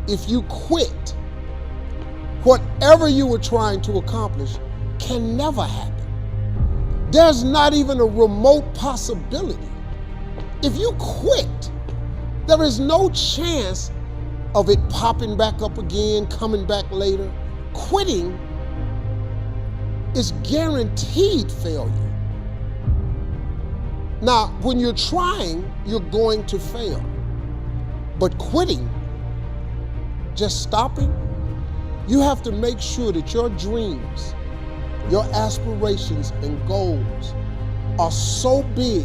if you quit, whatever you were trying to accomplish can never happen. There's not even a remote possibility. If you quit, there is no chance of it popping back up again, coming back later. Quitting is guaranteed failure. Now, when you're trying, you're going to fail. But quitting, just stopping, you have to make sure that your dreams, your aspirations and goals are so big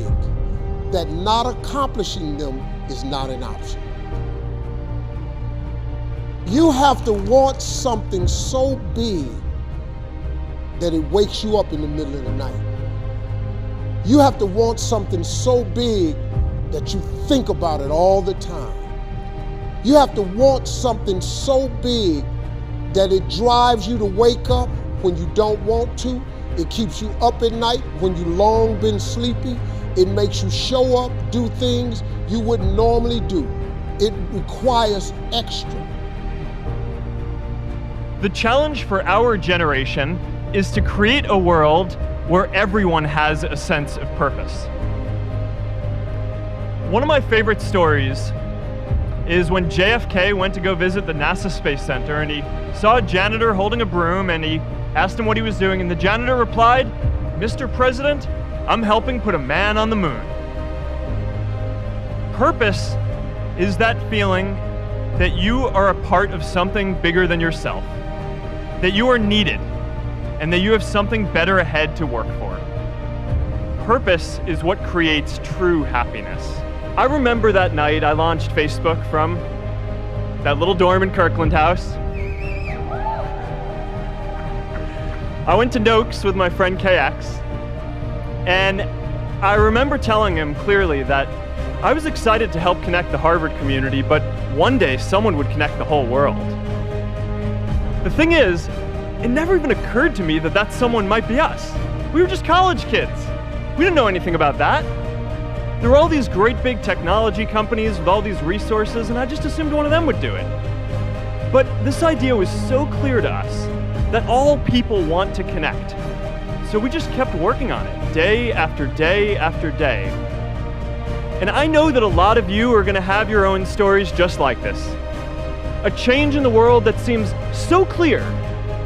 that not accomplishing them is not an option. You have to want something so big that it wakes you up in the middle of the night. You have to want something so big that you think about it all the time. You have to want something so big that it drives you to wake up when you don't want to. It keeps you up at night when you've long been sleepy. It makes you show up, do things you wouldn't normally do. It requires extra. The challenge for our generation is to create a world where everyone has a sense of purpose. One of my favorite stories is when JFK went to go visit the NASA Space Center, and he saw a janitor holding a broom, and he asked him what he was doing, and the janitor replied, "Mr. President, I'm helping put a man on the moon." Purpose is that feeling that you are a part of something bigger than yourself, that you are needed, and that you have something better ahead to work for. Purpose is what creates true happiness. I remember that night I launched Facebook from that little dorm in Kirkland House. I went to Noakes with my friend KX, and I remember telling him clearly that I was excited to help connect the Harvard community, but one day someone would connect the whole world. The thing is, it never even occurred to me that that someone might be us. We were just college kids. We didn't know anything about that. There were all these great big technology companies with all these resources, and I just assumed one of them would do it. But this idea was so clear to us that all people want to connect. So we just kept working on it, day after day after day. And I know that a lot of you are gonna have your own stories just like this. A change in the world that seems so clear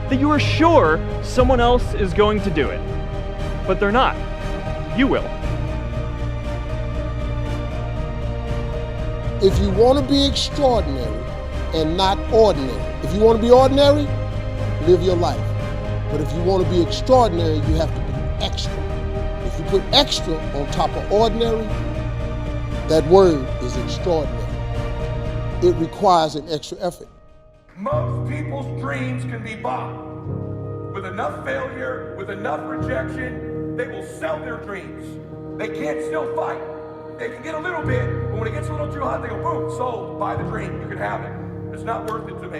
that you are sure someone else is going to do it. But they're not. You will. If you want to be extraordinary and not ordinary, if you want to be ordinary, live your life. But if you want to be extraordinary, you have to be extra. If you put extra on top of ordinary, that word is extraordinary. It requires an extra effort. Most people's dreams can be bought. With enough failure, with enough rejection, they will sell their dreams. They can't still fight. They can get a little bit, but when it gets a little too hot, they go, boom, sold, buy the dream, you can have it. It's not worth it to me.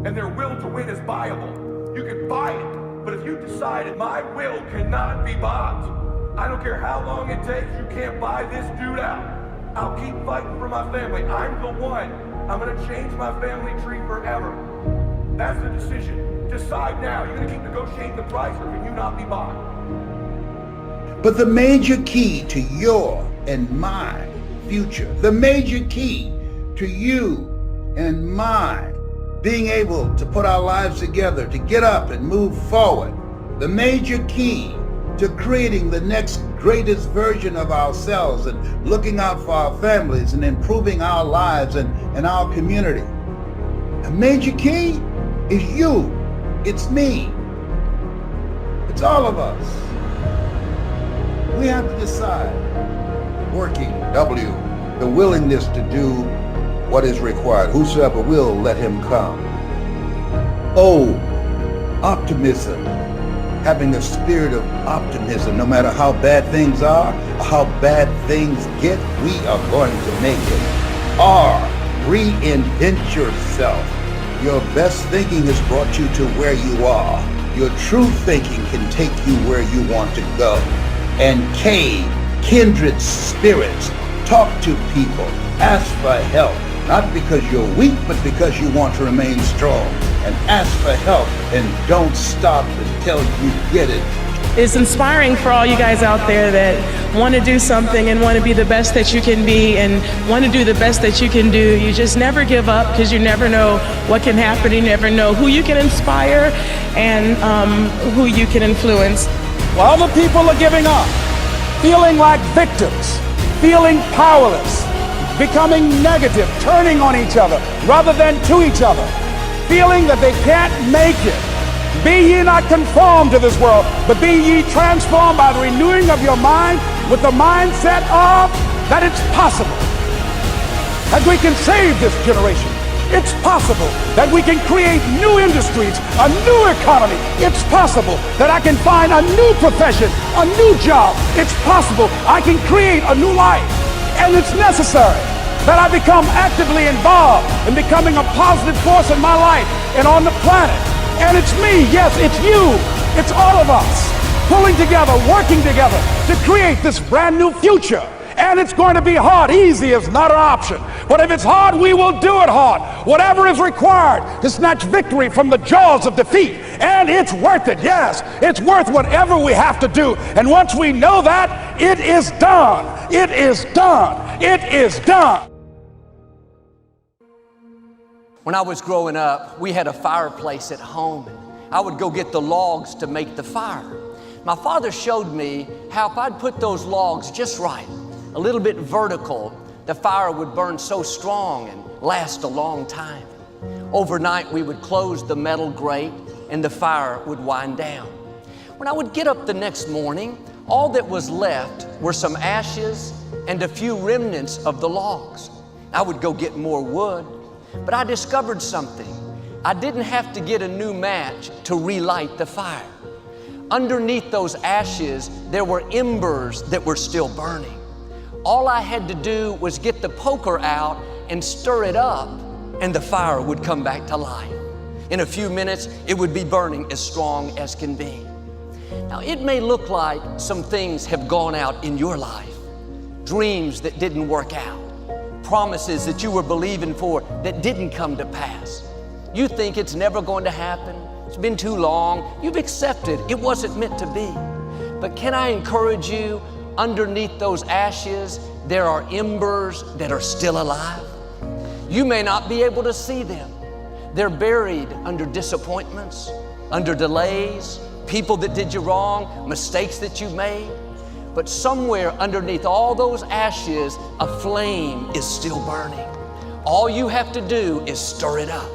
And their will to win is buyable. You can buy it, but if you decided my will cannot be bought, I don't care how long it takes, you can't buy this dude out. I'll keep fighting for my family. I'm the one. I'm gonna change my family tree forever. That's the decision. Decide now. You're gonna keep negotiating the price, or can you not be bought? But the major key to your and my future, the major key to you and my being able to put our lives together, to get up and move forward, the major key to creating the next greatest version of ourselves and looking out for our families and improving our lives and our community. The major key is you. It's me. It's all of us. We have to decide. Working, W, the willingness to do what is required. Whosoever will, let him come. O, optimism. Having a spirit of optimism. No matter how bad things are, or how bad things get, we are going to make it. R, reinvent yourself. Your best thinking has brought you to where you are. Your true thinking can take you where you want to go. And K, kindred spirits. Talk to people, ask for help, Not because you're weak, but because you want to remain strong. And ask for help and don't stop until you get it. It's inspiring for all you guys out there that want to do something and want to be the best that you can be and want to do the best that you can do. You just never give up, because you never know what can happen. You never know who you can inspire and who you can influence. While other people are giving up, feeling like victims, feeling powerless, becoming negative, turning on each other rather than to each other, feeling that they can't make it. Be ye not conformed to this world, but be ye transformed by the renewing of your mind with the mindset of that it's possible that we can save this generation. It's possible that we can create new industries, a new economy. It's possible that I can find a new profession, a new job. It's possible I can create a new life. And it's necessary that I become actively involved in becoming a positive force in my life and on the planet. And it's me, yes, it's you, it's all of us, pulling together, working together to create this brand new future. And it's going to be hard. Easy is not an option. But if it's hard, we will do it hard. Whatever is required to snatch victory from the jaws of defeat. And it's worth it, yes. It's worth whatever we have to do. And once we know that, it is done. It is done. It is done. When I was growing up, we had a fireplace at home. I would go get the logs to make the fire. My father showed me how if I'd put those logs just right, a little bit vertical, the fire would burn so strong and last a long time. Overnight, we would close the metal grate and the fire would wind down. When I would get up the next morning, all that was left were some ashes and a few remnants of the logs. I would go get more wood. But I discovered something. I didn't have to get a new match to relight the fire. Underneath those ashes, there were embers that were still burning. All I had to do was get the poker out and stir it up, and the fire would come back to life. In a few minutes, it would be burning as strong as can be. Now, it may look like some things have gone out in your life, dreams that didn't work out, promises that you were believing for that didn't come to pass. You think it's never going to happen. It's been too long. You've accepted it wasn't meant to be. But can I encourage you, underneath those ashes, there are embers that are still alive. You may not be able to see them. They're buried under disappointments, under delays, people that did you wrong, mistakes that you made. But somewhere underneath all those ashes, a flame is still burning. All you have to do is stir it up.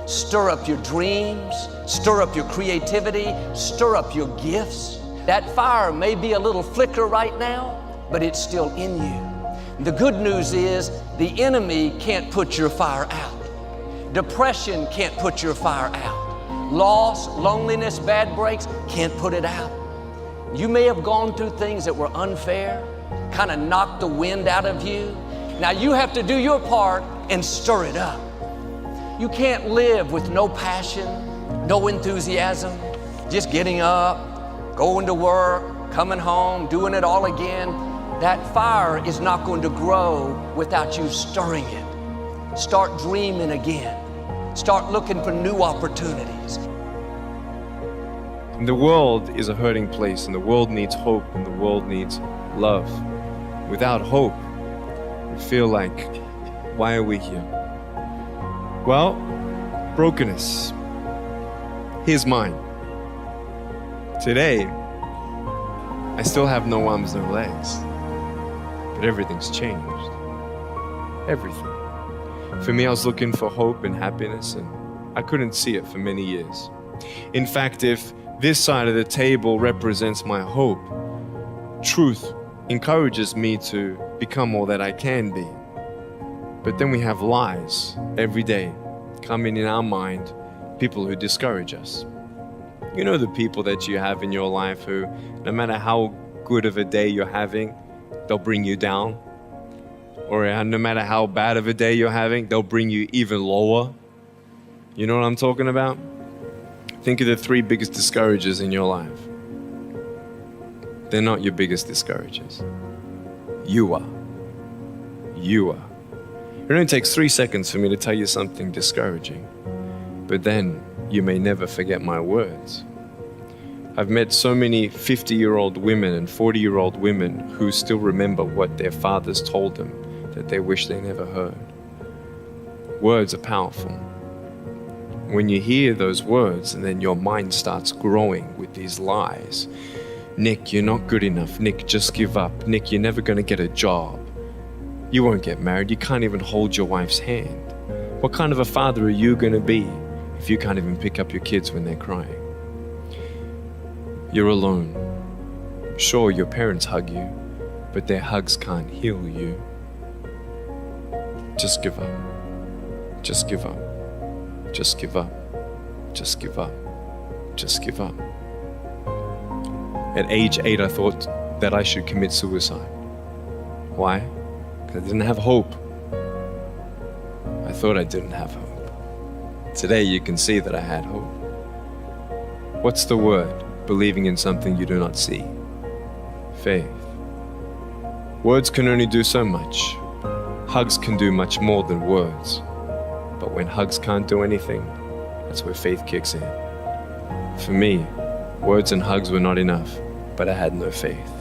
Stir up your dreams, stir up your creativity, stir up your gifts. That fire may be a little flicker right now, but it's still in you. The good news is the enemy can't put your fire out. Depression can't put your fire out. Loss, loneliness, bad breaks can't put it out. You may have gone through things that were unfair, kind of knocked the wind out of you. Now you have to do your part and stir it up. You can't live with no passion, no enthusiasm, just getting up, going to work, coming home, doing it all again. That fire is not going to grow without you stirring it. Start dreaming again. Start looking for new opportunities. The world is a hurting place, and the world needs hope, and the world needs love. Without hope, we feel like, why are we here? Well, brokenness. Here's mine. Today, I still have no arms, no legs, but everything's changed. Everything. For me, I was looking for hope and happiness, and I couldn't see it for many years. In fact, if this side of the table represents my hope, truth encourages me to become all that I can be. But then we have lies every day coming in our mind, people who discourage us. You know the people that you have in your life who, no matter how good of a day you're having, they'll bring you down. Or no matter how bad of a day you're having, they'll bring you even lower. You know what I'm talking about? Think of the 3 biggest discouragers in your life. They're not your biggest discouragers. You are. You are. It only takes 3 seconds for me to tell you something discouraging, but then you may never forget my words. I've met so many 50-year-old women and 40-year-old women who still remember what their fathers told them that they wish they never heard. Words are powerful. When you hear those words and then your mind starts growing with these lies. Nick, you're not good enough. Nick, just give up. Nick, you're never going to get a job. You won't get married. You can't even hold your wife's hand. What kind of a father are you going to be if you can't even pick up your kids when they're crying? You're alone. Sure, your parents hug you, but their hugs can't heal you. Just give up. Just give up. Just give up. Just give up. Just give up. At age 8, I thought that I should commit suicide. Why? Because I didn't have hope. I thought I didn't have hope. Today you can see that I had hope. What's the word? Believing in something you do not see. Faith. Words can only do so much. Hugs can do much more than words. But when hugs can't do anything, that's where faith kicks in. For me, words and hugs were not enough, but I had no faith.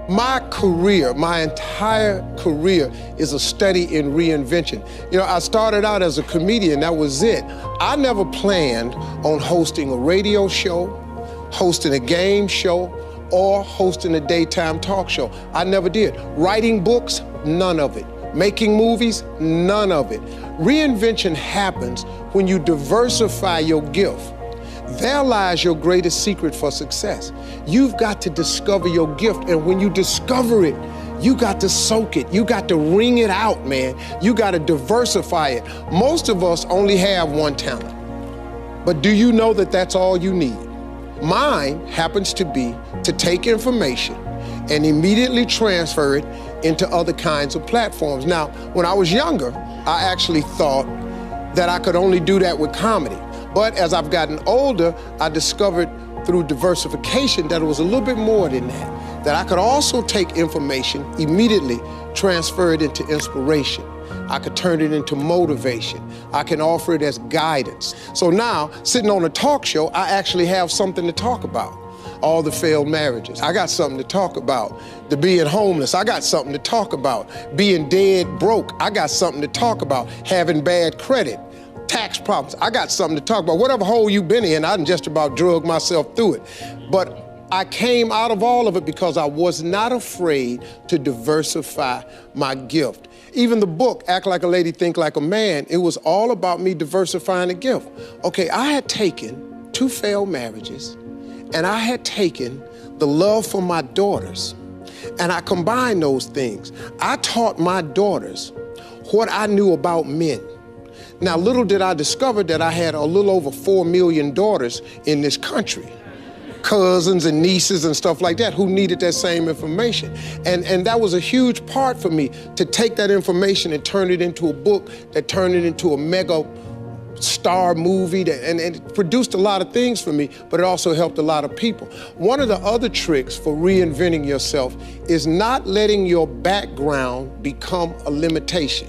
My career, my entire career is a study in reinvention. You know, I started out as a comedian, that was it. I never planned on hosting a radio show, hosting a game show, or hosting a daytime talk show. I never did. Writing books, none of it. Making movies, none of it. Reinvention happens when you diversify your gift. There lies your greatest secret for success. You've got to discover your gift, and when you discover it, you got to soak it. You got to wring it out, man. You got to diversify it. Most of us only have one talent, but do you know that that's all you need? Mine happens to be to take information and immediately transfer it into other kinds of platforms. Now, when I was younger, I actually thought that I could only do that with comedy. But as I've gotten older, I discovered through diversification that it was a little bit more than that I could also take information, immediately transfer it into inspiration. I could turn it into motivation. I can offer it as guidance. So now, sitting on a talk show, I actually have something to talk about. All the failed marriages, I got something to talk about. The being homeless, I got something to talk about. Being dead broke, I got something to talk about. Having bad credit, tax problems, I got something to talk about. Whatever hole you've been in, I done just about drug myself through it. But I came out of all of it because I was not afraid to diversify my gift. Even the book, Act Like a Lady, Think Like a Man, it was all about me diversifying the gift. Okay, I had taken 2 failed marriages, and I had taken the love for my daughters, and I combined those things. I taught my daughters what I knew about men. Now, little did I discover that I had a little over 4 million daughters in this country, cousins and nieces and stuff like that who needed that same information. And that was a huge part for me to take that information and turn it into a book, that turned it into a mega star movie, and it produced a lot of things for me, but it also helped a lot of people. One of the other tricks for reinventing yourself is not letting your background become a limitation.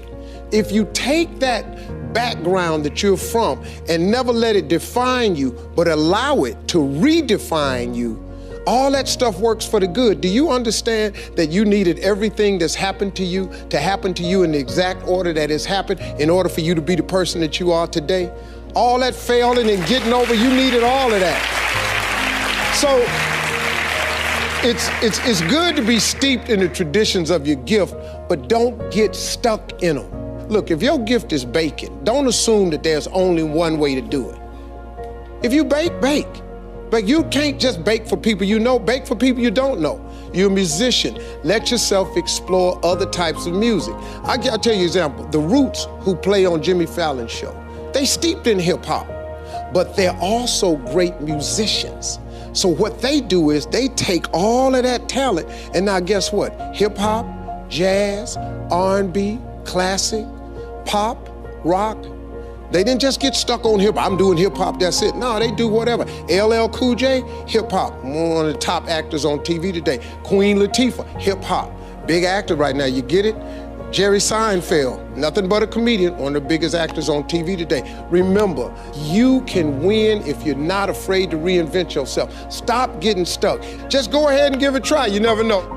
If you take that background that you're from and never let it define you, but allow it to redefine you, all that stuff works for the good. Do you understand that you needed everything that's happened to you to happen to you in the exact order that has happened in order for you to be the person that you are today? All that failing and getting over, you needed all of that. So it's good to be steeped in the traditions of your gift, but don't get stuck in them. Look, if your gift is baking, don't assume that there's only one way to do it. If you bake, bake. But you can't just bake for people you know, bake for people you don't know. You're a musician. Let yourself explore other types of music. I'll tell you an example. The Roots, who play on Jimmy Fallon's show, they steeped in hip hop, but they're also great musicians. So what they do is they take all of that talent, and now guess what? Hip hop, jazz, R&B, classic, pop, rock. They didn't just get stuck on hip hop. I'm doing hip hop, that's it. No, they do whatever. LL Cool J, hip hop. One of the top actors on TV today. Queen Latifah, hip hop. Big actor right now, you get it? Jerry Seinfeld, nothing but a comedian, one of the biggest actors on TV today. Remember, you can win if you're not afraid to reinvent yourself. Stop getting stuck. Just go ahead and give it a try. You never know.